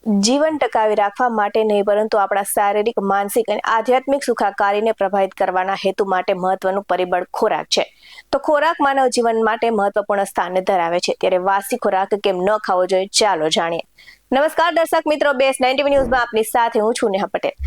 જીવન ટકાવી રાખવા માટે નહીં પરંતુ આપણા શારીરિક, માનસિક અને આધ્યાત્મિક સુખાકારીને પ્રભાવિત કરવાના હેતુ માટે મહત્વનું પરિબળ ખોરાક છે. તો ખોરાક માનવ જીવન માટે મહત્વપૂર્ણ સ્થાન ધરાવે છે. ત્યારે વાસી ખોરાક કેમ ન ખાવો જોઈએ, ચાલો જાણીએ. નમસ્કાર દર્શક મિત્રો, BS90 ન્યૂઝમાં આપની સાથે હું છું નેહા પટેલ.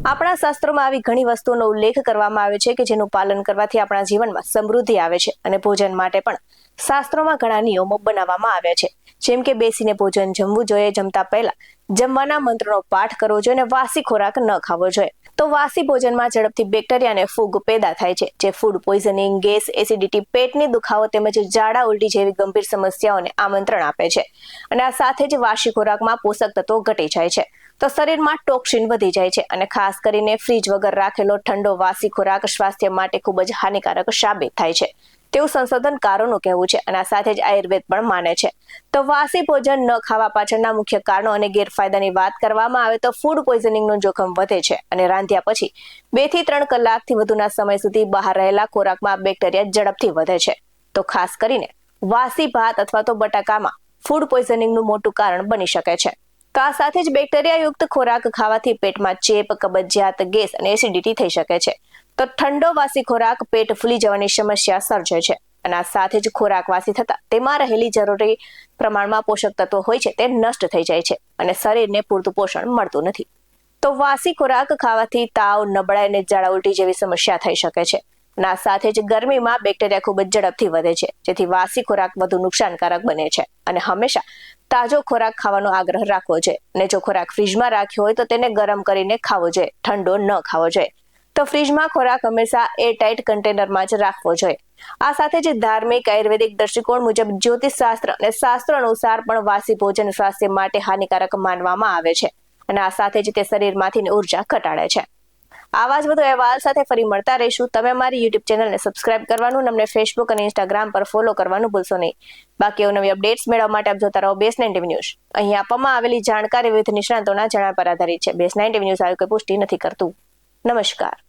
આપણા શાસ્ત્રોમાં આવી ઘણી વસ્તુઓનો ઉલ્લેખ કરવામાં આવ્યો છે કે જેનું પાલન કરવાથી આપણા જીવનમાં સમૃદ્ધિ આવે છે અને ભોજન માટે પણ શાસ્ત્રોમાં ઘણા નિયમો બનાવવામાં આવ્યા છે. જેમ કે બેસીને ભોજન જમવું જોઈએ, જમતા પહેલા જમવાના મંત્રનો પાઠ કરવો જોઈએ અને વાસી ખોરાક ન ખાવો જોઈએ. તો વાસી ભોજનમાં ઝડપથી બેક્ટેરિયા અને ફૂગ પેદા થાય છે, જે ફૂડ પોઈઝનિંગ, ગેસ, એસિડિટી, પેટની દુખાવો તેમજ ઝાડા ઉલટી જેવી ગંભીર સમસ્યાઓને આમંત્રણ આપે છે. અને આ સાથે જ વાસી ખોરાકમાં પોષક તત્વો ઘટી જાય છે, તો શરીરમાં ટોક્સિન વધી જાય છે અને ખાસ કરીને ફ્રીજ વગર રાખેલો ઠંડો વાસી ખોરાક સ્વાસ્થ્ય માટે ખૂબ જ હાનિકારક સાબિત થાય છે તેવું સંશોધનકારોનું કહેવું છે. અને આ સાથે જ આયુર્વેદ પણ માને છે. તો વાસી ભોજન ન ખાવા પાછળના મુખ્ય કારણો અને ગેરફાયદાની વાત કરવામાં આવે તો ફૂડ પોઈઝનિંગનું જોખમ વધે છે અને રાંધ્યા પછી 2 થી 3 કલાકથી વધુના સમય સુધી બહાર રહેલા ખોરાકમાં બેક્ટેરિયા ઝડપથી વધે છે. તો ખાસ કરીને વાસી ભાત અથવા તો બટાકામાં ફૂડ પોઈઝનિંગનું મોટું કારણ બની શકે છે. તો આ સાથે જ બેક્ટેરિયાયુક્ત ખોરાક ખાવાથી પેટમાં ચેપ, કબજિયાત, ગેસ અને એસિડિટી થઈ શકે છે. તો ઠંડો વાસી ખોરાક પેટ ફૂલી જવાની સમસ્યા સર્જે છે. અને આ સાથે જ ખોરાક વાસી થતા તેમાં રહેલી જરૂરી પ્રમાણમાં પોષક તત્વો હોય છે તે નષ્ટ થઈ જાય છે અને શરીરને પૂરતું પોષણ મળતું નથી. તો વાસી ખોરાક ખાવાથી તાવ, નબળાઈ અને ઝાડા ઉલટી જેવી સમસ્યા થઈ શકે છે. અને આ સાથે જ ગરમીમાં બેક્ટેરિયા ખૂબ જ ઝડપથી વધે છે, જેથી વાસી ખોરાક વધુ નુકસાનકારક બને છે. અને હંમેશા તાજો ખોરાક ખાવાનો આગ્રહ રાખવો જોઈએ. અને જો ખોરાક ફ્રીજમાં રાખ્યો હોય તો તેને ગરમ કરીને ખાવો જોઈએ, ઠંડો ન ખાવો જોઈએ. તો ફ્રીજમાં ખોરાક હંમેશા એરટાઇટ કન્ટેનરમાં જ રાખવો જોઈએ. આ સાથે જ ધાર્મિક, આયુર્વેદિક દ્રષ્ટિકોણ મુજબ જ્યોતિષશાસ્ત્ર અને શાસ્ત્ર અનુસાર પણ વાસી ભોજન સ્વાસ્થ્ય માટે હાનિકારક માનવામાં આવે છે. અને આ સાથે જ તે શરીરમાંથી ઉર્જા ઘટાડે છે. આવા જ વધુ અહેવાલ સાથે ફરી મળતા રહીશું. તમે અમારી YouTube ચેનલને સબસ્ક્રાઇબ કરવાનું, અમને Facebook અને Instagram પર ફોલો કરવાનું ભૂલશો નહીં. બાકી નવી અપડેટ્સ મેળવવા માટે આપ જોતા રહો BS90 ન્યૂઝ. અહીં આપવામાં આવેલી જાણકારી વિવિધ નિષ્ણાતોના જણાવ્યા પર આધારિત છે. BS90 ન્યૂઝ આવી કોઈ પુષ્ટિ નથી કરતું. નમસ્કાર.